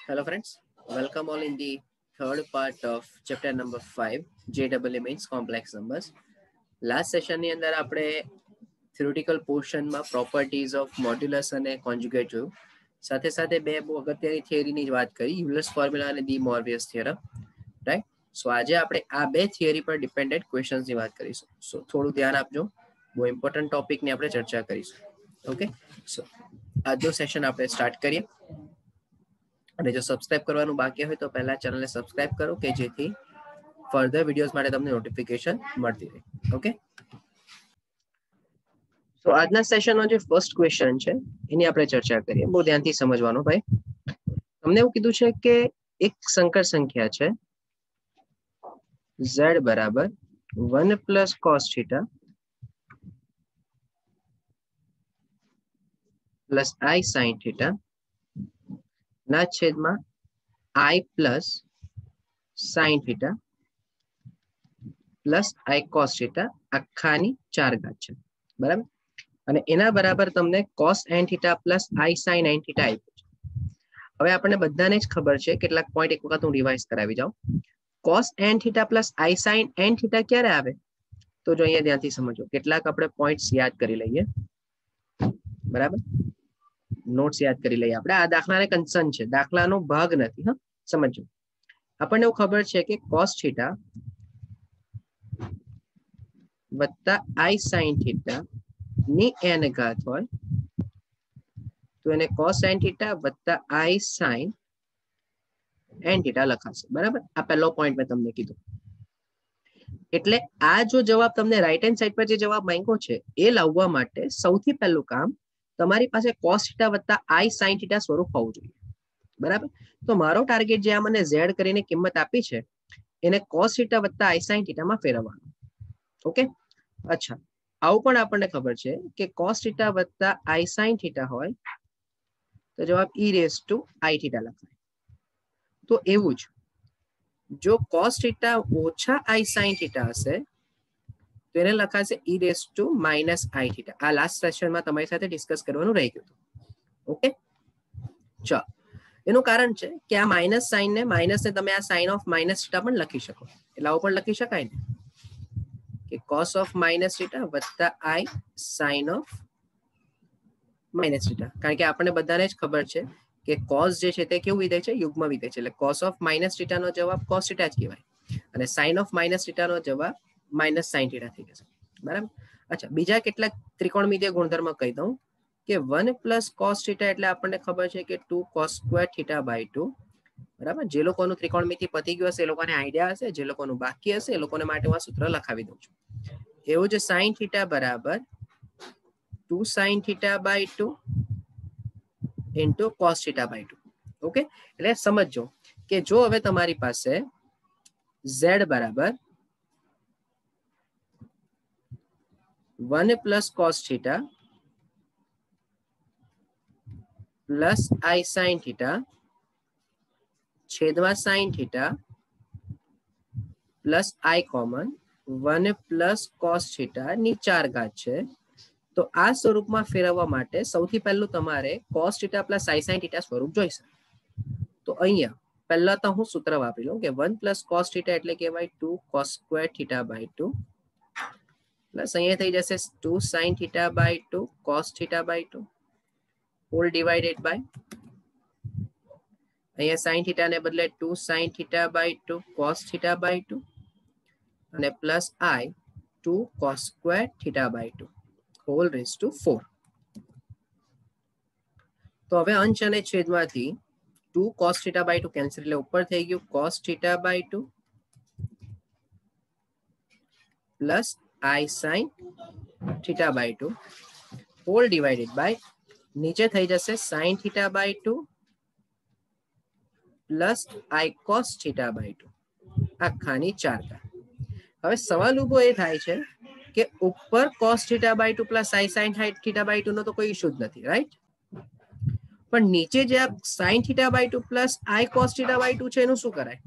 Hello friends, welcome all in the third part of chapter number 5, JEE means complex numbers. Last session ની અંદર આપણે theoretical portion માં properties of modulus અને conjugate જોયું. સાથે સાથે બે બહુ અગત્યની થિયરીની જ વાત કરી, Euler's formula અને De Moivre's theorem, right? સો આજે આપણે આ બે થિયરી પર ડિપેન્ડન્ટ ક્વેશ્ચન્સની વાત કરીશું. સો થોડું ધ્યાન આપજો, બહુ ઇમ્પોર્ટન્ટ ટોપિકની આપણે ચર્ચા કરીશું. ઓકે, સો આજનો સેશન આપણે સ્ટાર્ટ કરીએ. અને જો સબસ્ક્રાઇબ કરવાનું બાકી હોય તો પહેલા ચેનલને સબસ્ક્રાઇબ કરો કે જેથી ફર્ધર વિડીયોઝ માટે તમને નોટિફિકેશન મળતી રહે. ઓકે, તો આજના સેશનનો જે ફર્સ્ટ ક્વેશ્ચન છે એની આપણે ચર્ચા કરીએ. બહુ ધ્યાનથી સમજવાનું ભાઈ. તમને એવું કીધું છે કે એક સંકર સંખ્યા છે z બરાબર 1 plus cos theta plus i sine theta ના છેદમાં i plus sine theta plus i cos theta આખાની 4 ઘાત છે, બરાબર. અને એના બરાબર તમને cos n theta plus i sine n theta આપ્યું છે. હવે આપણને બધાને જ ખબર છે, કેટલાક પોઈન્ટ એક વખત હું રિવાઇઝ કરાવી જાઉં. Cos n theta plus i sine n theta ક્યારે આવે? તો જો અહીંયા ધ્યાનથી સમજો, કેટલાક આપણે પોઈન્ટ્સ યાદ કરી લઈએ, બરાબર. નોટ્સ યાદ કરી લઈએ આપણે. આ દાખલાને કન્સર્ન છે, દાખલાનો ભાગ નથી. હા, સમજો. આપણને એવું ખબર છે કે કોસ થીટા વત્તા i સાઇન થીટા ની n ઘાત હોય તો એને કોસ n થીટા વત્તા i સાઇન n થીટા લખાશે, બરાબર. આ પહેલો પોઈન્ટ મેં તમને કીધું. એટલે આ જો જવાબ તમને રાઈટ હેન્ડ સાઈડ પર જે જવાબ માંગ્યો છે એ લાવવા માટે સૌથી પહેલું કામ તમારી પાસે કોસ થીટા વત્તા i સાઇન થીટા સ્વરૂપ હોવું જોઈએ, બરાબર. તો મારો ટાર્ગેટ જે આ મને z કરીને કિંમત આપી છે એને કોસ થીટા વત્તા i સાઇન થીટામાં ફેરવવાનું. ઓકે, અચ્છા, આવું પણ આપણને ખબર છે કે કોસ થીટા વત્તા i સાઇન થીટા હોય તો જવાબ e raise to i theta લખાય. તો એવું જ જો કોસ થીટા ઓછા i સાઇન થીટા હશે તો એને લખાશે e raise to minus i theta. આ લાસ્ટ સેશનમાં તમારી સાથે ડિસ્કસ કરવાનું રહી ગયું. ઓકે, ચાલો. એનું કારણ છે કે આ માઇનસ સાઇન ને તમે આ સાઇન ઓફ માઇનસ થીટા પણ લખી શકો. એટલે આવું પણ લખી શકાય ને કે કોસ ઓફ માઇનસ થીટા વત્તા i sine of minus theta. કારણ કે આપણને બધાને જ ખબર છે કે કોસ જે છે તે કેવું વિધેય છે? યુગ્મ વિધેય છે. એટલે કોસ ઓફ માઇનસ થીટા નો જવાબ કોસ થીટા જ કહેવાય અને સાઇન ઓફ માઇનસ થીટા નો જવાબ માઇનસ સાઇન થીટા થઈ જશે, બરાબર. અચ્છા, બીજા કેટલાક ત્રિકોણમિતિય ગુણધર્મ કહી દઉં કે 1 પ્લસ કોસ થીટા એટલે આપણને ખબર છે કે 2 કોસ સ્ક્વેર થીટા બાય 2, બરાબર. જે લોકોનું ત્રિકોણમિતિ પતી ગયું હશે એ લોકોને આઈડિયા હશે, જે લોકોનું બાકી હશે એ લોકોને માટે હું આ સૂત્ર લખાવી દઉં છું. એવું જ સાઇન થીટા બરાબર 2 sine theta by 2 into cos theta by 2. Okay, એટલે સમજો કે જો હવે તમારી પાસે z બરાબર 1 plus cos theta plus i sine theta છેદમાં sine theta plus i common 1 plus cos theta ની 4 ઘાત છે. તો આ સ્વરૂપમાં ફેરવવા માટે સૌથી પહેલું તમારે cos theta plus i sine theta સ્વરૂપ જોઈશે. તો અહીંયા પહેલા તો હું સૂત્ર વાપરી લઉં કે 1 પ્લસ કોસ થીટા એટલે કહેવાય 2 cos square theta by 2 plus અહીંયા થઈ જશે 2 sine theta by 2 cos theta by 2 whole divided by અહીંયા સાઇન થીટા ને બદલે 2 sine theta by 2 cos theta by 2 અને plus i 2 cos square theta by 2 whole raise to 4. તો હવે અંશ અને છેદમાંથી 2 કોસ થીટા બાય 2 કેન્સલ એટલે ઉપર થઈ ગયું cos theta by 2 plus i sine theta by 2 whole divided by નીચે થઈ જશે sine theta by 2 plus i cos theta by 2 આખાની 4 ઘાત. હવે સવાલ ઉભો એ થાય છે કે ઉપર cos theta by 2 plus i sine theta by 2 નો તો કોઈ ઇશ્યુ જ નથી, રાઈટ. પણ નીચે જે આ sine theta by 2 plus i cos theta by 2 છે એનું શું કરાય?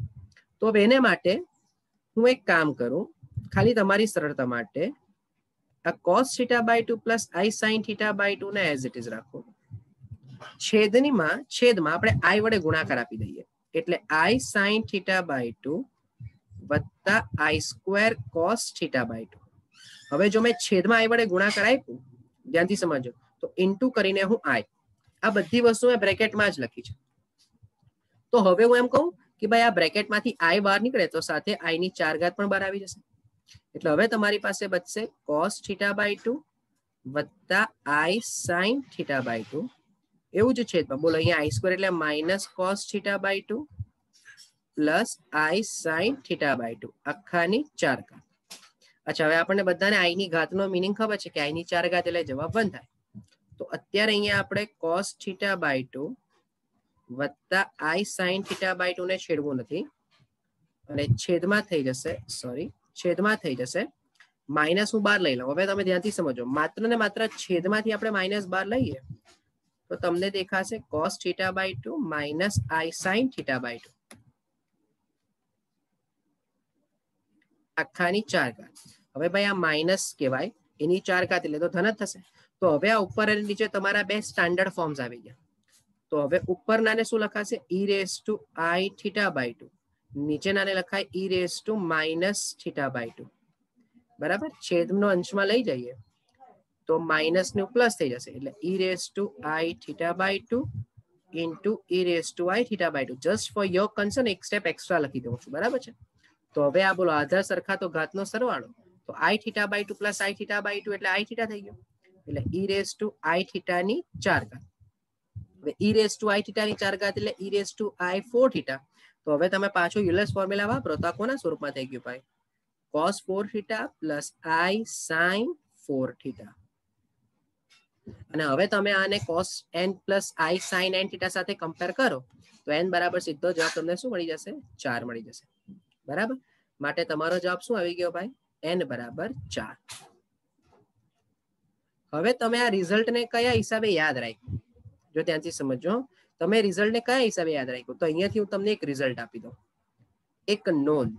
તો હવે એને માટે હું એક કામ કરું, ખાલી તમારી સરળતા માટે આ cos theta by 2 plus i sine theta by 2 ને એઝ ઇટ ઇઝ રાખો છેદમાં આપણે i વડે ગુણાકાર આપી દઈએ એટલે i sin θ/2 વત્તા i સ્ક્વેર cos θ/2. હવે જો મેં છેદમાં i વડે ગુણાકાર આપ્યું, ધ્યાનથી સમજો, તો ઇન્ટુ કરીને હું i આ બધી વસ્તુ મેં બ્રેકેટમાં જ લખી છે. તો હવે હું એમ કહું કે ભાઈ આ બ્રેકેટમાંથી i બહાર નીકળે તો સાથે i ની 4 ઘાત પણ બહાર આવી જશે. એટલે હવે તમારી પાસે બચશે cos θ/2 વત્તા i sin θ/2 એવું જ છેદમાં બોલો અહીંયા i સ્ક્વેર એટલે માઇનસ cos θ/2 પ્લસ i sin θ/2 આખાની 4 ઘાત. અચ્છા, હવે આપણને બધાને i ની ઘાતનો મીનિંગ ખબર છે કે i ની 4 ઘાત એટલે જવાબ 1 થાય. તો અત્યારે અહીંયા આપણે cos θ/2 વત્તા i sin θ/2 ને છેડવું નથી અને છેદમાં થઈ જશે માઇનસ હું બહાર લઈ લઉં. હવે તમે ધ્યાનથી સમજો, માત્ર ને માત્ર છેદમાંથી આપણે માઇનસ બહાર લઈએ તો તમને દેખાશે cos θ/2 માઇનસ i sin θ/2 આખાની 4 ઘાત. હવે ભાઈ આ માઇનસ કહેવાય, એની 4 ઘાત એટલે તો ધન જ થશે. તો હવે આ ઉપર અને નીચે તમારા બે સ્ટાન્ડર્ડ ફોર્મ્સ આવી ગયા. તો હવે ઉપરનાને શું લખાશે e raised to i θ/2, નીચેનાને લખાય e raised to minus θ/2. બરાબર, છેદનો અંશમાં લઈ જઈએ તો માઇનસ નું પ્લસ થઈ જશે એટલે e raised to i θ/2 into e raised to i θ/2. Just for your concern એક સ્ટેપ એક્સ્ટ્રા લખી દઉં છું. બરાબર છે. તો હવે આ બોલો આધાર સરખા તો ઘાતનો સરવાળો, તો i θ/2 પ્લસ i θ/2 એટલે i θ થઈ ગયો એટલે e raised to i θ ની 4 ઘાત. હવે e raised to i θ ની 4 ઘાત એટલે e raised to i 4 θ. તો હવે તમે પાછો યુલર્સ ફોર્મ્યુલા વાપરો તો આ કોના સ્વરૂપમાં થઈ ગયું ભાઈ? cos 4 θ plus i sin 4 θ. અને હવે તમે આને cos n plus i sin n θ સાથે કમ્પેર કરો તો n બરાબર સીધો જવાબ તમને શું મળી જશે? 4 મળી જશે. બરાબર, માટે તમારો જવાબ શું આવી ગયો ભાઈ? n બરાબર 4. હવે તમે આ રિઝલ્ટને કયા હિસાબે યાદ રાખ્યું? જો ત્યાંથી સમજો, તમે રિઝલ્ટને કયા હિસાબે યાદ રાખ્યું? તો અહીંયાથી હું તમને એક રિઝલ્ટ આપી દઉં. એક નોંધ,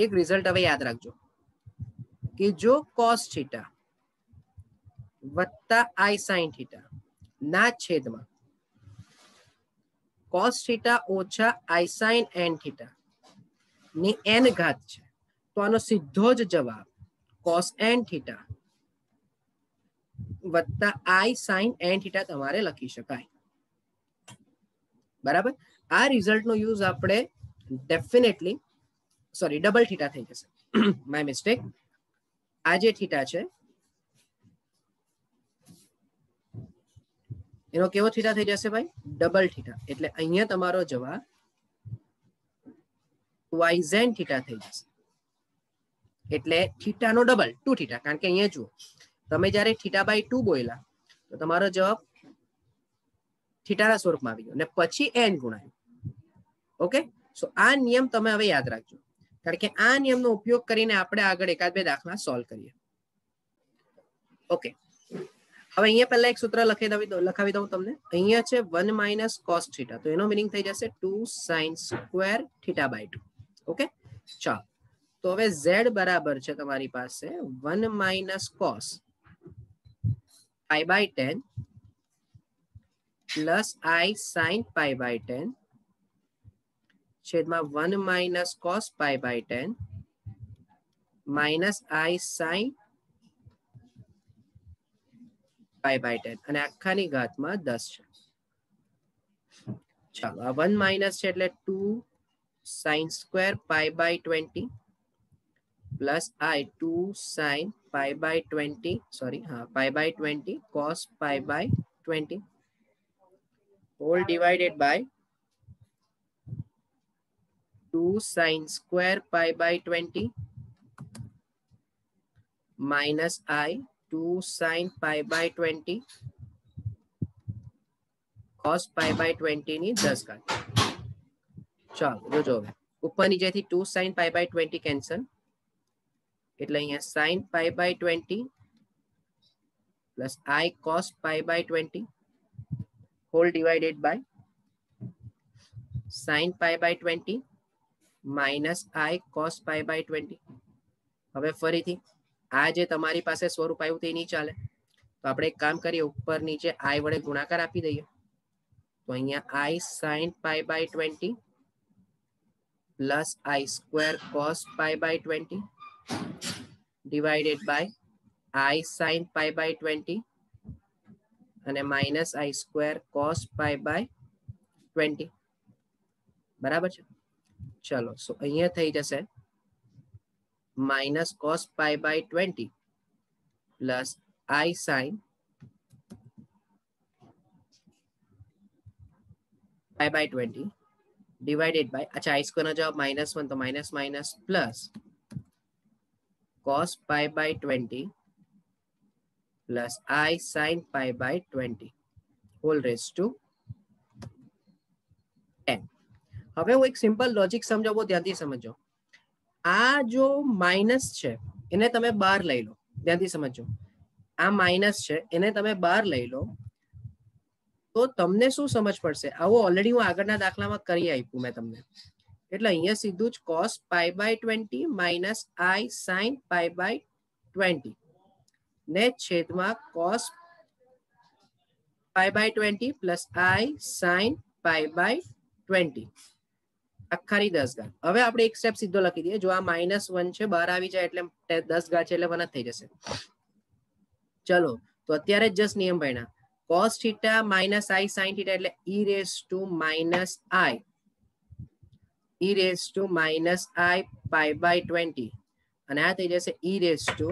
એક રિઝલ્ટ હવે યાદ રાખજો કે જો cos θ વત્તા i sin θ ના છેદમાં cos θ ઓછા i sin n θ ની n ઘાત છે તો આનો સીધો જ જવાબ cos n θ વત્તા i sin n θ તમારે લખી શકાય. બરાબર, આ રિઝલ્ટનો યુઝ આપણે ડેફિનેટલી ડબલ થીટા થઈ જશે. My mistake. આ જે થીટા છે એનો કેવો થીટા થઈ જશે ભાઈ? Double theta. એટલે અહીંયા તમારો જવાબ yzen થીટા થઈ જશે. એટલે થીટાનો ડબલ 2 થીટા. કારણ કે અહીંયા જુઓ, તમે જ્યારે θ/2 બોલ્યા તો તમારો જવાબ થીટાના સ્વરૂપમાં આવી ગયો અને પછી n ગુણાયું. ઓકે, સો આ નિયમ તમે હવે યાદ રાખજો, કારણ કે આ નિયમનો ઉપયોગ કરીને આપણે આગળ એકાદ બે દાખલા સોલ્વ કરીએ. ઓકે, હવે અહીંયા પહેલા એક સૂત્ર લખાવી દઉં તમને. અહીંયા છે 1 માઇનસ cos θ, તો એનો મિનિંગ થઈ જશે 2 sin સ્ક્વેર θ/2. ઓકે, ચાલો. તો હવે z બરાબર છે તમારી પાસે 1 minus cos π/10 plus i sin π/10 છેદમાં 1 minus cos π/10 minus i sin π/10 અને આખાની ઘાતમાં 10 છે. ચાલો, આ 1 માઇનસ છે એટલે 2 sin square π/20 plus i 2 sin π/20 π/20 cos π/20 whole divided by 2 sin square π/20 minus I 2 sin π/20 cos π/20 ની 10 ઘાત. ચાલો જોજો, હવે ઉપર નીચેથી 2 sin π/20 કેન્સલ એટલે અહીંયા sin π/20 plus I cos π/20 whole divided by sin π/20 minus I cos π/20. હવે ફરીથી આ જે તમારી પાસે સ્વરૂપ આવ્યું તે નહીં ચાલે, તો આપણે એક કામ કરીએ, ઉપર નીચે i વડે ગુણાકાર આપી દઈએ. તો અહીંયા i sin pi by 20 plus i square cos pi by 20 divided by i sin pi by 20 અને minus i square cos pi by 20. બરાબર છે. ચલો, સો અહીંયા થઈ જશે minus cos pi by 20 plus i sin pi by 20 divided by, अच्छा i square નો જવાબ -1 તો minus minus plus cos pi by 20 plus i sin pi by 20 whole raised to 10. હવે હું એક સિમ્પલ લોજિક સમજાવું, ધ્યાનથી સમજો. આ જો માઇનસ છે એને તમે બહાર લઈ લો, ધ્યાનથી સમજો. આ માઇનસ છે એને તમે બહાર લઈ લો તો તમને શું સમજ પડશે? આવું ઓલરેડી હું આગળના દાખલામાં કરી આપ્યું મેં તમને. એટલે અહીંયા સીધું જ cos pi by 20 minus i sin pi by 20 ને છેદમાં cos pi by 20 plus i sin pi by 20 આખાની 10 ઘાત. હવે આપણે એક સ્ટેપ સીધો લખી દઈએ. જો આ -1 છે બહાર આવી જાય એટલે 10 ઘાત છે એટલે 1 જ થઈ જશે. ચલો, તો અત્યારે જ જસ્ટ નિયમ ભણ્યા. cos theta minus i sin theta એટલે e raised to minus i pi by 20 અને આ થઈ જશે e raised to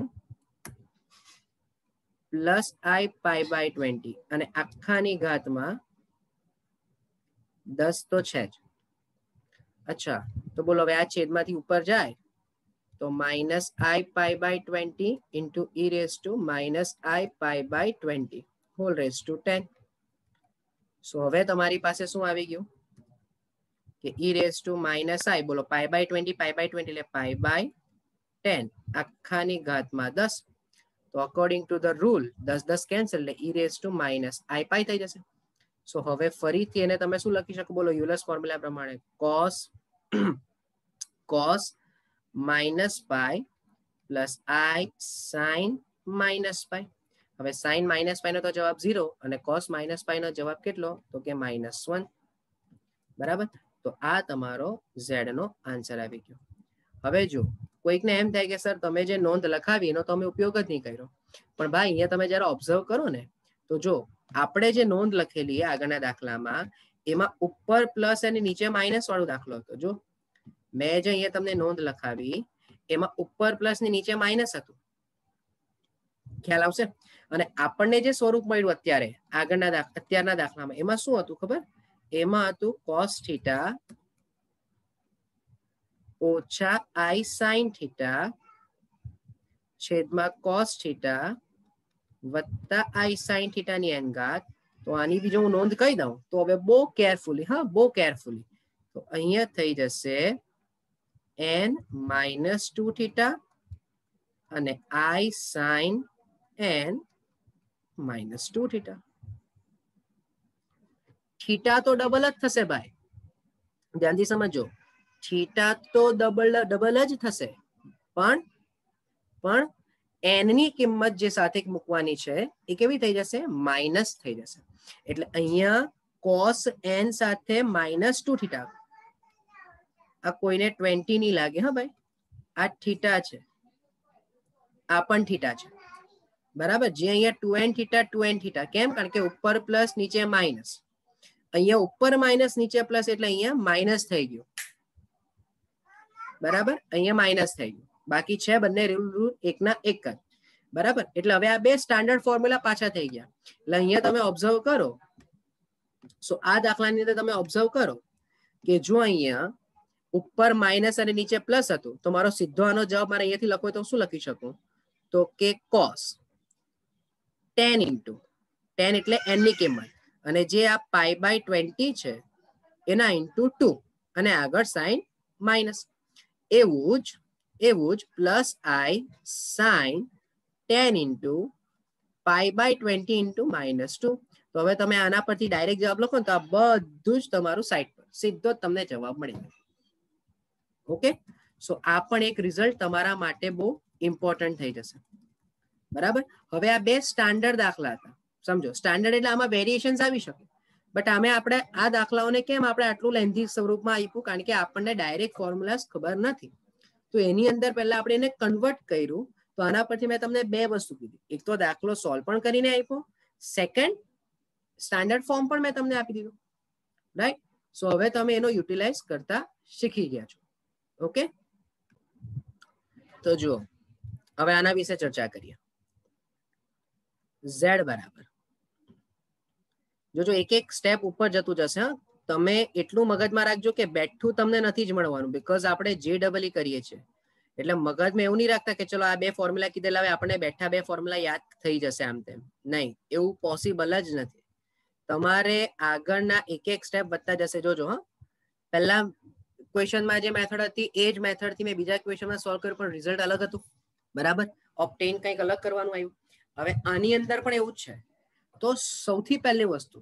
plus i pi by 20 અને આખાની ઘાતમાં 10 તો છે જ. અચ્છા, તો બોલો હવે આ છેદમાંથી ઉપર જાય તો minus i pi by 20 into e raised to minus i pi by 20 whole raised to 10. સો હવે તમારી પાસે શું આવી ગયું કે e raised to minus i, બોલો pi by 20 એટલે pi by 10 આખાની ઘાતમાં 10. તો according to the rule 10 cancel એટલે e raised to minus i pi થઈ જશે. સો હવે ફરીથી એને તમે શું લખી શકો? બોલો યુલર્સ ફોર્મ્યુલા પ્રમાણે cos minus pi plus i sin minus pi. હવે sin minus pi નો તો જવાબ 0 અને cos minus pi નો જવાબ કેટલો? તો કે -1. બરાબર, તો આ તમારો z નો આન્સર આવી ગયો. હવે જો કોઈકને એમ થાય કે સર તમે જે નોંધ લખાવી એનો તમે ઉપયોગ જ નહીં કર્યો. પણ ભાઈ અહીંયા તમે જયારે ઓબ્ઝર્વ કરો ને તો જો આપણે જે નોંધ લખેલી આગળના દાખલામાં એમાં ઉપર પ્લસ અને નીચે માઇનસ વાળો દાખલો હતો. જો મેં જે અહીંયા તમને નોંધ લખાવી એમાં ઉપર પ્લસ ને નીચે માઇનસ હતું. ખ્યાલ આવશે? અને આપણને જે સ્વરૂપ મળ્યું અત્યારે અત્યારના દાખલામાં એમાં શું હતું ખબર? એમાં હતું cos theta ઓછા i sin theta છેદમાં cos theta વત્તા i sin theta ની n ઘાત. તો આની બીજો હું નોંધ કહી દઉં તો હવે બહુ કેરફુલી, હા બહુ કેરફુલી. તો અહીંયા થઈ જશે n -2 theta અને i sin n -2 theta. Theta તો ડબલ જ થશે ભાઈ, ધ્યાનથી સમજો. થીટા તો ડબલ જ થશે, પણ n ની કિંમત જે સાથે મૂકવાની છે એ કેવી થઈ જશે? માઇનસ થઈ જશે. એટલે અહીંયા cos n સાથે -2 થીટા. આ કોઈને 20 નહીં લાગે હા ભાઈ, આ થીટા છે, આ પણ થીટા છે. બરાબર, જે અહીંયા 2n થીટા. કેમ? કારણ કે ઉપર પ્લસ નીચે માઇનસ. અહીંયા ઉપર માઇનસ નીચે પ્લસ એટલે અહીંયા માઇનસ થઈ ગયું. બરાબર, અહીંયા માઇનસ થઈ ગયું. બાકી છે બંને રૂલ એકના એક જ. બરાબર, એટલે હવે આ બે સ્ટાન્ડર્ડ ફોર્મ્યુલા પાછા થઈ ગયા. એટલે અહીંયા તમે ઓબ્ઝર્વ કરો. સો આ દાખલાની અંદર તમે ઓબ્ઝર્વ કરો કે જો અહીંયા ઉપર માઇનસ અને નીચે પ્લસ હતું તો મારો સીધો આનો જવાબ મારે અહીંયાથી લખવો તો શું લખી શકું? તો કે cos 10 એટલે n ની કિંમત અને જે આ pi by 20 છે એના ઇન્ટુ 2 અને આગળ સાઇન માઇનસ. એવું જ plus i sin 10 into pi by 20 into -2. તો હવે તમે આના પરથી ડાયરેક્ટ જવાબ લખો ને તો આ બધું જ તમારું સાઈડ પર સીધો જ તમને જવાબ મળી જાય. ઓકે, સો આ પણ એક રિઝલ્ટ તમારા માટે બહુ ઇમ્પોર્ટન્ટ થઈ જશે. બરાબર. હવે આ બે સ્ટાન્ડર્ડ દાખલા હતા, સમજો. સ્ટાન્ડર્ડ એટલે આમાં વેરિએશન્સ આવી શકે, બટ આપણે આ દાખલાઓને કેમ આપણે આટલું લેન્થી સ્વરૂપમાં આપ્યું? કારણ કે આપણને ડાયરેક્ટ ફોર્મ્યુલાસ ખબર નથી. તો એની અંદર પહેલા આપણે એને કન્વર્ટ કર્યું. તો આના પરથી મેં તમને બે વસ્તુ કીધી. એક તો દાખલો સોલ્વ પણ કરીને આપ્યો, સેકન્ડ સ્ટાન્ડર્ડ ફોર્મ પણ મેં તમને આપી દીધું, રાઈટ? સો હવે તમે એનો યુટિલાઇઝ કરતા શીખી ગયા છો. ઓકે, તો જુઓ, હવે આના વિશે ચર્ચા કરીએ. z બરાબર, જો એક એક સ્ટેપ ઉપર જતું જશે. તમે એટલું મગજમાં રાખજો કે બેઠું તમને નથી જ મળવાનું, બીકોઝ આપણે JEE કરીએ છીએ. એટલે મગજમાં એવું નહીં રાખતા કે ચલો આ બે ફોર્મ્યુલા કીધેલા, હવે આપણે બેઠા બે ફોર્મ્યુલા યાદ થઈ જશે આમ તેમ. નહીં, એવું પોસિબલ જ નથી. તમારે આગળના એક એક સ્ટેપ વધતા જશે. જોજો. પહેલા ક્વેશ્ચનમાં જે મેથડ હતી એ જ મેથડથી મેં બીજા ક્વેશ્ચનમાં સોલ્વ કર્યું, પણ રિઝલ્ટ અલગ હતું. બરાબર, ઓબ્ટેન કંઈક અલગ કરવાનું આવ્યું. હવે આની અંદર પણ એવું જ છે. તો સૌથી પહેલી વસ્તુ,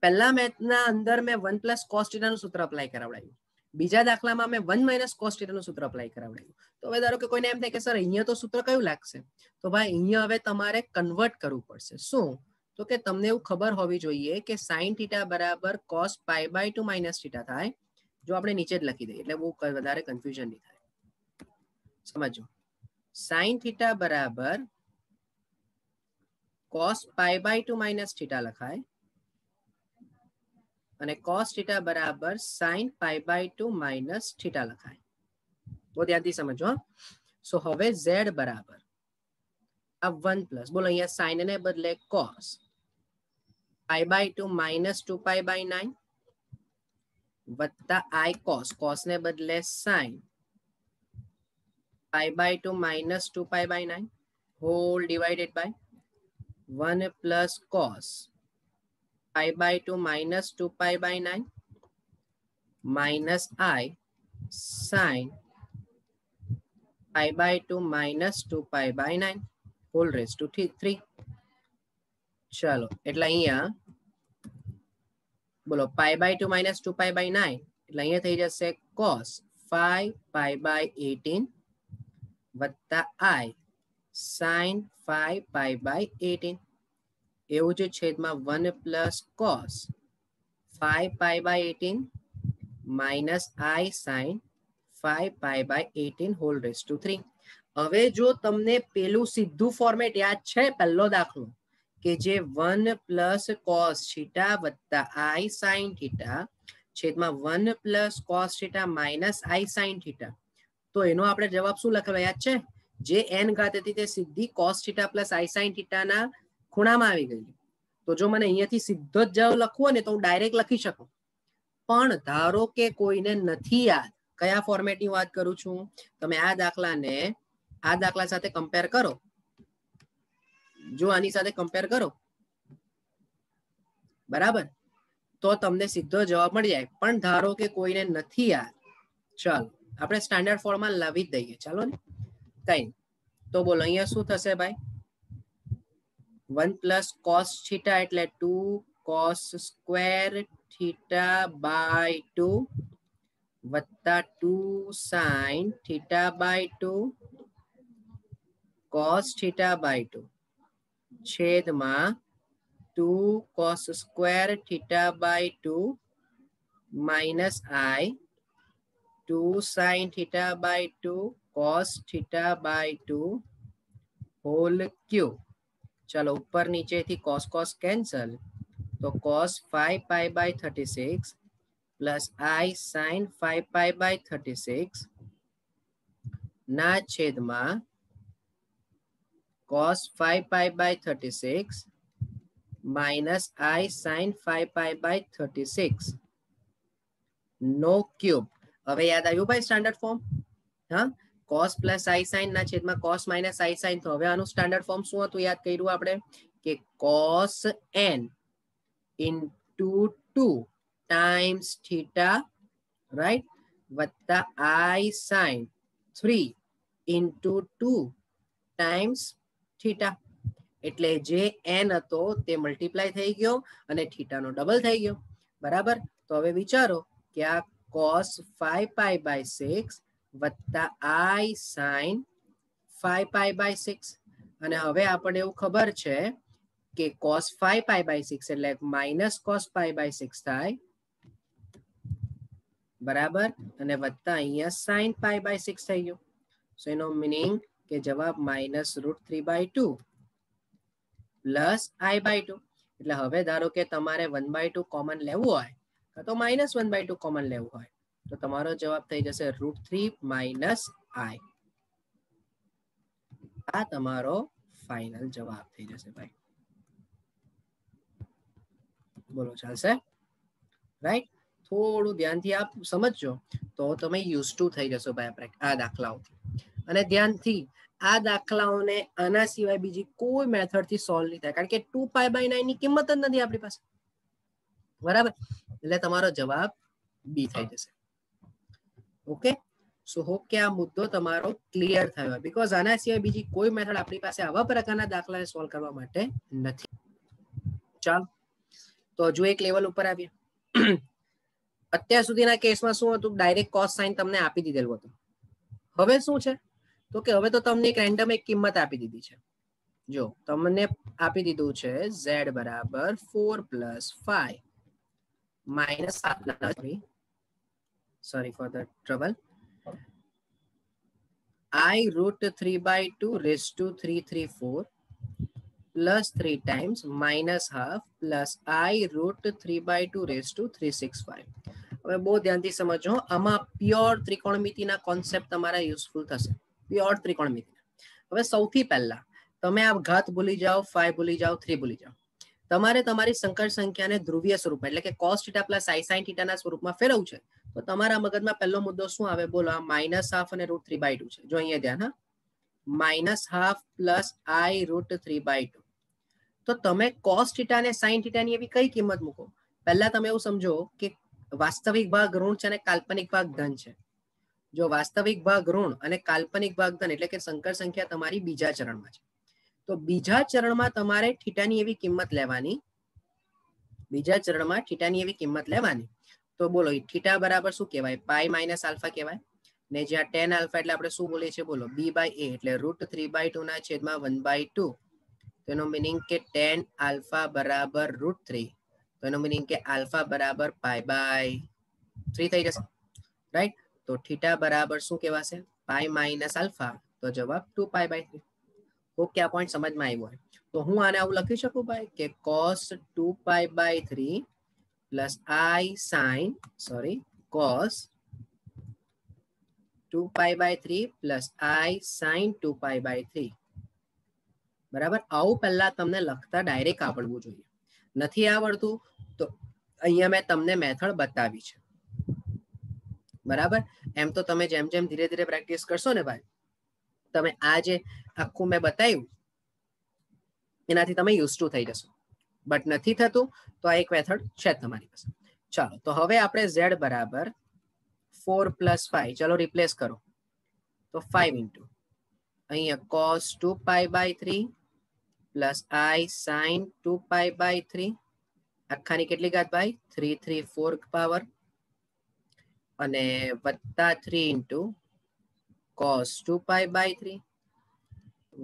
પહેલા મેથના અંદર મેં 1 + cos θ નું સૂત્ર અપ્લાય કરાવડાવ્યું. બીજા દાખલામાં મેં 1 - cos θ નું સૂત્ર અપ્લાય કરાવડાવ્યું. તો હવે ધારો કે કોઈને એમ થાય કે સર અહીંયા તો સૂત્ર કયું લાગશે? તો ભાઈ અહીંયા હવે તમારે કન્વર્ટ કરવું પડશે. શું? તો કે તમને એવું ખબર હોવી જોઈએ કે sin θ બરાબર cos π/2 - θ થાય. જો આપણે નીચે જ લખી દઈએ એટલે બહુ વધારે કન્ફ્યુઝન નહીં થાય. સમજો, sin θ બરાબર cos π/2 - θ લખાય અને cos θ બરાબર sin π/2 - θ લખાય. બહુ ધ્યાનથી સમજો. સો હવે z બરાબર આ 1 +, બોલો અહીંયા sin ને બદલે cos π/2 - 2π/9 વત્તા i cos, cos ને બદલે sin π/2 - 2π/9 whole divided by 1 + cos π/2 - 2π/9 minus I sin π/2 - 2π/9 whole raised to 3. ચાલો, એટલે અહીંયા બોલો π/2 - 2π/9 એટલે અહીંયા થઈ જશે cos 5π/18 વત્તા I sin 5π/18 એવું જ છેદમાં 1 + cos 5π/18 minus I sin 5π/18 whole raised to 3. હવે જો તમને પેલું સીધું ફોર્મેટ યાદ છે, પહેલો દાખલો કે જે 1 + cos θ વત્તા I sin θ છેદમાં 1 + cos θ minus I sin θ, તો એનો આપણે જવાબ શું લખેલો યાદ છે? જે n ઘાત હતી તે સીધી cos θ plus I sin θ ના ખૂણામાં આવી ગઈ. તો જો મને અહીંયાથી સીધો જ જવાબ લખવો ને તો હું ડાયરેક્ટ લખી શકું. પણ ધારો કે કોઈને નથી યાદ, કયા ફોર્મેટની વાત કરું છું? તમે આ દાખલાને આ દાખલા સાથે કમ્પેર કરો. જો આની સાથે કમ્પેર કરો, બરાબર, તો તમને સીધો જવાબ મળી જાય. પણ ધારો કે કોઈને નથી યાદ, ચાલો આપણે સ્ટાન્ડર્ડ ફોર્મમાં લાવી જ દઈએ. ચાલો ને, કઈ તો બોલો અહીંયા શું થશે ભાઈ? 1 + cos θ એટલે 2 cos square θ/2 વત્તા 2 sin θ/2 cos θ/2 છેદમાં 2 cos square θ/2 minus I 2 sin θ/2 cos θ/2 whole cube. चलो ऊपर नीचे थी cos cos कैंसल, तो cos 5π/36 plus I sin 5π/36 ના છેદમાં cos 5π/36 minus I sin 5π/36 નો ક્યુબ. હવે યાદ આવ્યું ભાઈ સ્ટાન્ડર્ડ ફોર્મ? હા, cos plus I sin ના છેદમાં cos minus I sin. તો હવે આનું સ્ટાન્ડર્ડ ફોર્મ શું હતું યાદ કર્યું આપણે કે cos n into 2 times theta, right, વત્તા I sin 3 into 2 times theta. એટલે જે n હતો તે મલ્ટીપ્લાય થઈ ગયો અને થીટા નો ડબલ થઈ ગયો. બરાબર, તો હવે વિચારો કે આ cos 5π/6 વત્તા I sin 5π/6, અને હવે આપણે એવું ખબર છે કે cos 5 પાઈ બાય 6 એટલે માઇનસ cos પાઈ બાય 6 થાય બરાબર અને વત્તા અહીંયા sin પાઈ બાય 6 થઈ ગયું. સો એનો મીનિંગ કે જવાબ -√3/2 પ્લસ i બાય 2. એટલે હવે ધારો કે તમારે 1/2 કોમન લેવું હોય તો -1/2 કોમન લેવું હોય તો તમારો જવાબ થઈ જશે √3 - i. આ તમારો ફાઇનલ જવાબ થઈ જશે ભાઈ. બોલો ચાલશે? રાઈટ? થોડું ધ્યાનથી આપ સમજજો તો તમે યુઝ ટુ થઈ જશો ભાઈ આપણે આ દાખલાઓથી. અને ધ્યાનથી આ દાખલાઓને આના સિવાય બીજી કોઈ મેથડથી સોલ્વ નહીં થાય કારણ કે 2π/9 ની કિંમત જ નથી આપણી પાસે. બરાબર? એટલે તમારો જવાબ બી થઈ જશે. ઓકે? સો હોપ કે આ મુદ્દો તમારો ક્લિયર થયો બીકોઝ આના સિવાય બીજી કોઈ મેથડ આપણી પાસે આવા પ્રકારના દાખલાને સોલ્વ કરવા માટે નથી. ચાલો તો હજુ એક લેવલ ઉપર આવીએ. અત્યાર સુધીના કેસમાં શું હતું ડાયરેક્ટ કોસ સાઇન તમને આપી દીધેલું હતું. હવે શું છે તો કે હવે તો તમને એક રેન્ડમ એક કિંમત આપી દીધી છે. જો તમને આપી દીધું છે z બરાબર 4 + 5 -7 sorry for the trouble i√3/2 raised to 334 plus 3 times -½ plus i√3/2 raised to 365. હવે બહુ ધ્યાનથી સમજો આમાં પ્યોર ત્રિકોણમિતિના કોન્સેપ્ટ તમારા યુઝફુલ થશે. પ્યોર ત્રિકોણમિતિ. હવે સૌથી પહેલા તમે આ ઘાત ભૂલી જાઓ 5 ભૂલી જાઓ 3 ભૂલી જાઓ. તમારે તમારી સંકર સંખ્યાને ધ્રુવીય સ્વરૂપમાં એટલે કે cos θ + i sin θ ના સ્વરૂપમાં ફેરવવું છે તો તમારા મગજમાં પહેલો મુદ્દો શું આવે બોલો આ -½ અને √3/2 છે. જો અહીંયા ધ્યાન હા -½ + i√3/2. તો તમે cos θ અને sin θ ની એવી કઈ કિંમત મૂકો. પહેલા તમે એવું સમજો કે વાસ્તવિક ભાગ ઋણ છે અને કાલ્પનિક ભાગ ધન છે. જો વાસ્તવિક ભાગ ઋણ અને કાલ્પનિક ભાગ ધન એટલે કે સંકર સંખ્યા તમારી બીજા ચરણમાં છે તો બીજા ચરણમાં તમારે થીટાની એવી કિંમત લેવાની. બીજા ચરણમાં થીટાની એવી કિંમત લેવાની. તો બોલો થીટા બરાબર શું કહેવાય પાઈ માઇનસ આલ્ફા કહેવાય ને જ્યાં tan આલ્ફા એટલે આપણે શું બોલીએ છીએ બોલો b/a એટલે √3/2 ના છેદમાં 1/2. તેનો મીનિંગ કે tan આલ્ફા બરાબર √3 તો એનો મીનિંગ કે આલ્ફા બરાબર π/3 થઈ જશે. રાઈટ? તો થીટા બરાબર શું કહેવાશે પાઈ માઇનસ આલ્ફા તો જવાબ 2π/3. ઓકે આ પોઈન્ટ સમજમાં આવ્યો હોય તો હું આને આવું લખી શકું ભાઈ કે cos 2π/3 plus i sin cos 2π/3 plus i sin 2π/3. બરાબર? આવું પહેલા તમને લખતા ડાયરેક્ટ આવડવું જોઈએ. નથી આવડતું તો અહીંયા મેં તમને મેથડ બતાવી છે. બરાબર? એમ તો તમે જેમ જેમ ધીરે ધીરે પ્રેક્ટિસ કરશો ને ભાઈ તમે આ જે આખું મેં બતાવ્યું એનાથી તમે યુઝ ટુ થઈ જશો. બટ નથી થતું તો આ એક મેથડ છે તમારી પાસે. ચાલો તો હવે આપણે z બરાબર 4 + 5 ચલો રિપ્લેસ કરો તો 5 ઇન્ટુ અહીંયા cos 2π/3 plus i sin 2π/3 આખાની કેટલી ઘાત ભાઈ 334 પાવર અને વત્તા 3 ઇન્ટુ cos 2π/3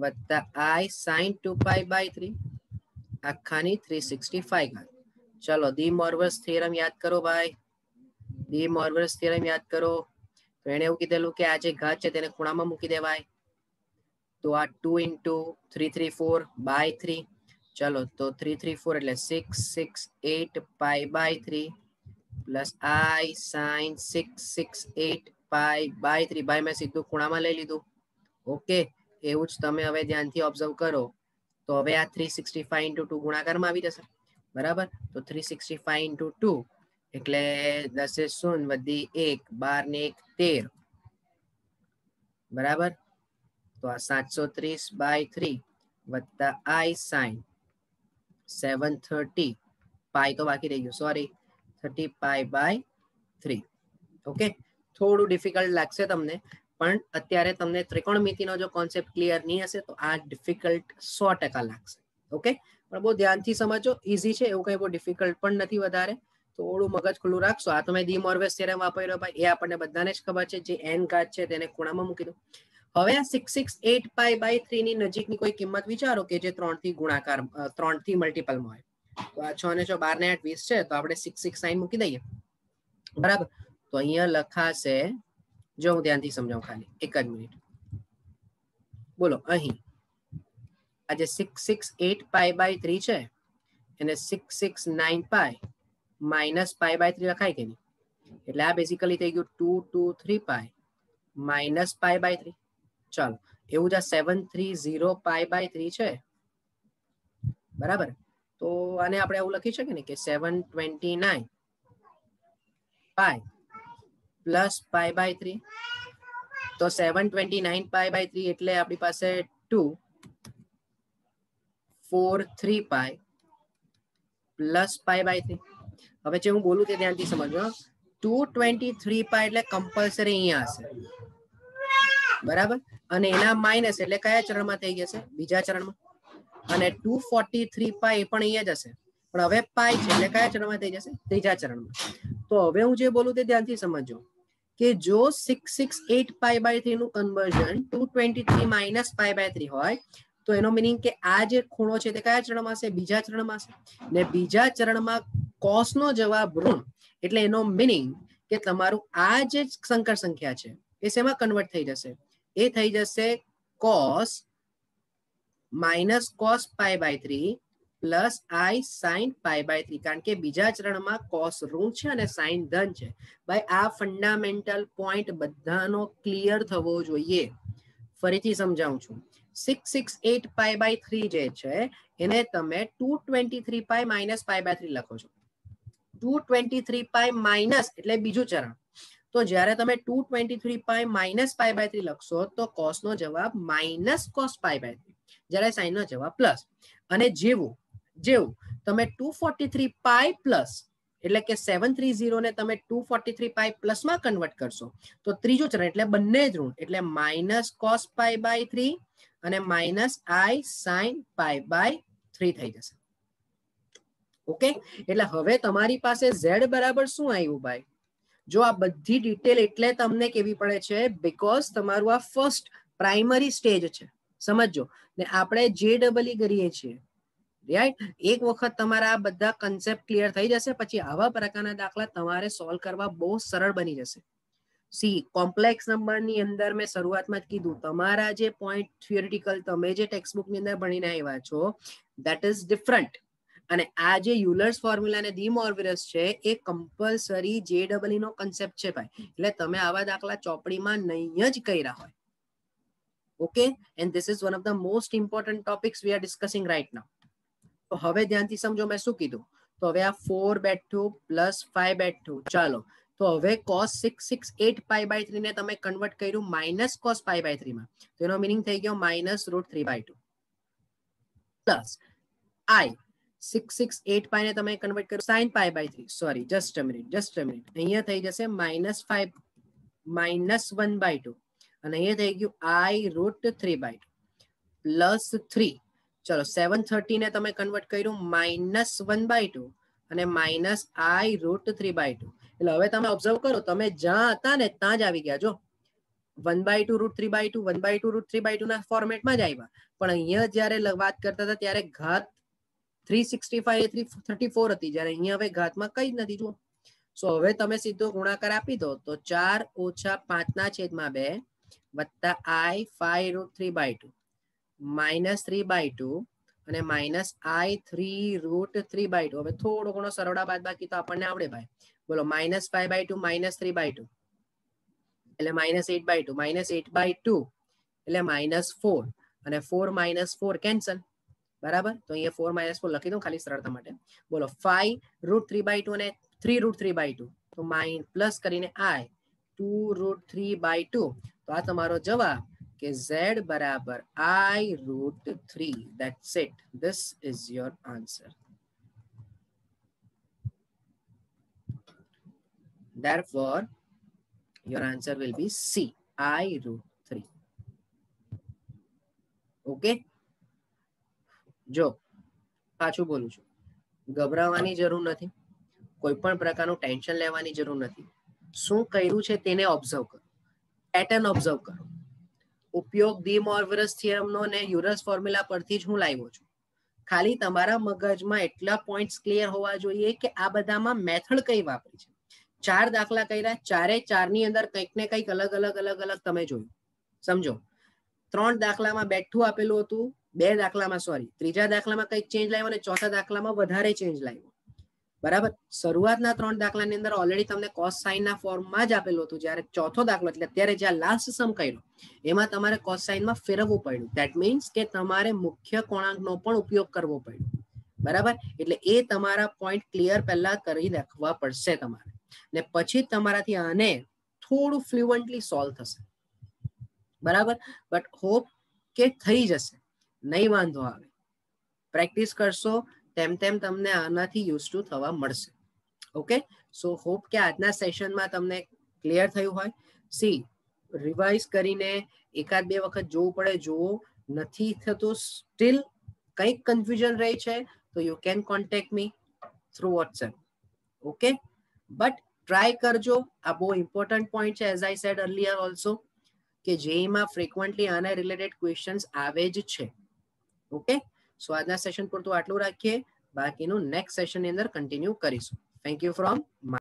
વત્તા i sin 2π/3 આખાની 365 ઘાત. ચલો ડી મોર્ગન્સ થિયરમ યાદ કરો ભાઈ. ડી મોર્ગન્સ થિયરમ યાદ કરો. તો એને એવું કીધેલું કે આ જે ઘાત છે તેને ખૂણામાં મૂકી દેવાય. તો આ 2 ઇન્ટુ 334/3 ચલો તો 334 એટલે 668 π/3 પ્લસ i sin 668 π/3 ભાઈ મેં સીધું ખૂણામાં લઈ લીધું. ઓકે એવું જ તમે હવે ધ્યાનથી ઓબ્ઝર્વ કરો તો હવે આ 365 ઇન્ટુ 2 ગુણાકારમાં આવી જશે. બરાબર? તો 365 ઇન્ટુ 2 એટલે 10 શૂન્ય વધી 1 12 ને 1 13. બરાબર? તો આ 730/3 વત્તા i sin 730 પાઈ તો બાકી રહી ગયું સોરી 30 π/3. ઓકે થોડું ડિફિકલ્ટ લાગશે તમને પણ અત્યારે તમને ત્રિકોણમિતિનો જો કોન્સેપ્ટ ક્લિયર નહીં હશે તો આ ડિફિકલ્ટ 100% લાગશે. ઓકે પણ બહુ ધ્યાનથી સમજો ઈઝી છે એવું કઈ બહુ ડિફિકલ્ટ પણ નથી વધારે. થોડું મગજ ખુલ્લું રાખશો. આ તમે ડી મોર્ગન્સ થિયરમ વાપર્યો ભાઈ એ આપણને બધાને જ ખબર છે જે n ઘાત છે તેને ખૂણામાં મૂકી દો. હવે આ 668 પાઈ બાય 3 ની નજીકની કોઈ કિંમત વિચારો કે જે 3 થી ગુણાકાર 3 થી મલ્ટીપલમાં હોય. તો આ 6 ને 6 12 ને 8 20 છે, તો આપણે 669 મૂકી દઈએ. બરાબર. તો અહીંયા લખાશે, જો હું ધ્યાનથી સમજાવું ખાલી એક જ મિનિટ. બોલો અહીં આ જે 668 પાઈ બાય 3 છે એને 669 પાઈ માઇનસ પાઈ બાય 3 લખાય કે નહીં? એટલે આ બેઝિકલી થઈ ગયું 223 પાઈ માઇનસ પાઈ બાય 3. ચાલો એવું જ આ 730 પાઈ બાય 3 છે. બરાબર. તો આને આપણે એવું લખી શકીએ ને કે 729 પાઈ પ્લસ પાઈ બાય 3. તો 729 પાઈ બાય 3 એટલે આપણી પાસે 243 પાઈ પ્લસ પાઈ બાય 3. હવે જે હું બોલું તે ધ્યાનથી સમજો. 223 પાઈ એટલે કમ્પલસરી અહીંયા હશે. બરાબર. અને એના માઇનસ એટલે કયા ચરણમાં થઈ જશે? બીજા ચરણમાં. અને 243 પાઈ પણ અહીંયા જ હશે, પણ હવે પાઈ છે એટલે કયા ચરણમાં થઈ જશે? ત્રીજા ચરણમાં. તો હવે હું જે બોલું તે ધ્યાનથી સમજો કે જો 668 પાઈ બાય 3 નું કન્વર્ઝન 223 માઇનસ પાઈ બાય 3 હોય તો એનો મિનિંગ કે આ જે ખૂણો છે તે કયા ચરણમાં હશે? બીજા ચરણમાં હશે. ને બીજા ચરણમાં કોસ નો જવાબ ઋણ, એટલે એનો મિનિંગ કે તમારું આ જે સંકર સંખ્યા છે એ શેમાં કન્વર્ટ થઈ જશે? એ થઈ જશે cos minus cos pi by 3 plus i sine pi by 3, કારણ કે બીજા ચરણમાં કોસ ઋણ છે અને સાઇન ધન છે. ભાઈ આ ફંડામેન્ટલ પોઈન્ટ બધાનો ક્લિયર થવો જોઈએ. ફરીથી સમજાવું છું. 668 પાઈ બાય 3 જે છે એને તમે 223 પાઈ માઇનસ પાઈ બાય 3 લખો છો. 223 પાઈ માઇનસ એટલે બીજું ચરણ. તો જ્યારે તમે 223 પાઈ માઇનસ પાઈ બાય 3 લખશો તો કોસ નો જવાબ માઇનસ કોસ પાઈ બાય 3, જ્યારે સાઇન નો જવાબ પ્લસ. અને જેવું તમે 243 પાઈ પ્લસ એટલે કે 730 ને તમે 243 પાઈ પ્લસ માં કન્વર્ટ કરશો તો ત્રીજું ચરણ એટલે બંને જ ઋણ, એટલે માઇનસ કોસ પાઈ બાય 3 અને minus i sine pi by 3 થઈ જશે. ઓકે. એટલે હવે તમારી પાસે z બરાબર શું આવ્યું ભાઈ? જો આ બધી ડિટેલ એટલે તમને કેવી પડે છે બીકોઝ તમારું આ ફર્સ્ટ પ્રાઇમરી સ્ટેજ છે. સમજો ને આપણે જે ડબલ કરીએ છીએ, રાઈટ? એક વખત તમારા આ બધા કન્સેપ્ટ ક્લિયર થઈ જશે પછી આવા પ્રકારના દાખલા તમારે સોલ્વ કરવા બહુ સરળ બની જશે. સી કોમ્પ્લેક્સ નંબરની અંદર મેં શરૂઆતમાં જ કીધું, તમારા જે પોઈન્ટ થિયોરિટિકલ તમે જે ટેક્સ્ટબુક ની અંદર ભણીને આવ્યા છો ધેટ ઇઝ ડિફરન્ટ. અને આ જે યુલર્સ ફોર્મ્યુલા અને ડી મોર્વિયસ છે એ કમ્પલસરી જે ડબલ નો કન્સેપ્ટ છે ભાઈ. એટલે તમે આવા દાખલા ચોપડીમાં નહીં જ કર્યા હોય. Okay. And this is one of the most important topics we are discussing right now. તો હવે ધ્યાનથી સમજો મેં શું કીધું. તો હવે આ 4 બેઠું પ્લસ 5 બેઠું. ચાલો તો હવે cos 668 પાઈ બાય 3 ને તમે કન્વર્ટ કર્યું માઇનસ cos પાઈ બાય 3 માં, તો એનો મિનિંગ થઈ ગયો માઇનસ √3/2 પ્લસ i 668 પાઈ ને તમે કન્વર્ટ કરો sin pi by 3. Sorry, just a minute. અહીંયા થઈ જશે -5 -1/2 અને અહીંયા થઈ ગયું i √3/2 પ્લસ 3. ચલો 730 ને તમે કન્વર્ટ કર્યું -1/2 અને માઇનસ i √3/2. એટલે હવે તમે ઓબ્ઝર્વ કરો, તમે જ્યાં હતા ને ત્યાં જ આવી ગયા. જો 1/2 √3/2 1/2 √3/2 ના ફોર્મેટમાં જ આવ્યા, પણ અહીંયા જ્યારે વાત કરતા હતા ત્યારે ઘાત 365 એ 334 હતી, જ્યારે અહીંયા હવે ઘાતમાં કઈ જ નથી. જુઓ. સો હવે તમે સીધો ગુણાકાર આપી દો તો 4 - 5/2 વત્તા i 5 √3/2 -3/2 અને માઇનસ i 3 √3/2. હવે થોડો ઘણો સરવાળા બાદબાકી તો આપણને આવડે ભાઈ. બોલો -5/2 -3/2 એટલે -8/2 -8/2 એટલે -4 અને 4 - 4 કેન્સલ. બરાબર. તો અહીંયા 4 - 4 લખી દઉં ખાલી સરળતા માટે. બોલો 5 √3/2 અને 3 √3/2 તો પ્લસ કરીને i 2 √3/2. તો આ તમારો જવાબ કે z બરાબર i √3. That's it. This is your answer. Therefore, your answer will be C, i √3. Okay. જો પાછું બોલું છું, ગભરાવાની જરૂર નથી, કોઈ પણ પ્રકારનું ટેન્શન લેવાની જરૂર નથી. શું કર્યું છે તેને ઓબ્ઝર્વ કરો, પેટર્ન ઓબ્ઝર્વ કરો. ઉપયોગ ડી મોર્વિસ થિયરમનો ને યુરસ ફોર્મ્યુલા પરથી જ હું લાવ્યો છું. ખાલી તમારા મગજમાં એટલા પોઈન્ટ્સ ક્લિયર હોવા જોઈએ કે આ બધામાં મેથડ કઈ વાપરી છે. 4 દાખલા કર્યા, ચારે ચારની અંદર કંઈક ને કંઈક અલગ અલગ તમે જોયું. સમજો 3 દાખલામાં બેઠું આપેલું હતું, 2 દાખલામાં સોરી ત્રીજા દાખલામાં કંઈક ચેન્જ લાવ્યો અને ચોથા દાખલામાં વધારે ચેન્જ લાવ્યો. બરાબર. શરૂઆતના 3 દાખલાની અંદર ઓલરેડી તમને કોસ સાઇનના ફોર્મમાં જ આપેલું હતું. જ્યારે ચોથો દાખલો એટલે અત્યારે જ્યાં લાસ્ટ સમ કર્યો એમાં તમારે કોસ સાઇનમાં ફેરવવું પડ્યું. ધેટ મીન્સ કે તમારે મુખ્ય કોણાંકનો પણ ઉપયોગ કરવો પડ્યો. બરાબર. એટલે એ તમારા પોઈન્ટ ક્લિયર પહેલા કરી રાખવા પડશે તમારે, ને પછી તમારાથી આને થોડું ફ્લુઅન્ટલી સોલ્વ થશે. બરાબર. બટ હોપ કે થઈ જશે, નહીં વાંધો આવે. પ્રેક્ટિસ કરશો તેમ તેમ તમને આનાથી યુઝ ટુ થવા મળશે. ઓકે. સો હોપ કે આજના સેશનમાં તમને ક્લિયર થયું હોય. સી રિવાઇઝ કરીને એકાદ બે વખત જોવું પડે, જોવો નથી થતું સ્ટીલ કંઈક કન્ફ્યુઝન રહે છે તો you can contact me through WhatsApp. Okay. But try કરજો. આ બહુ ઇમ્પોર્ટન્ટ પોઈન્ટ છે as I said earlier also, કે જેમાં ફ્રિકવન્ટલી આના રિલેટેડ ક્વેશ્ચન્સ આવે જ છે. ઓકે. સો આજના સેશન પૂરતું આટલું રાખીએ, બાકીનું નેક્સ્ટ સેશનની અંદર કન્ટિન્યુ કરીશું. Thank you from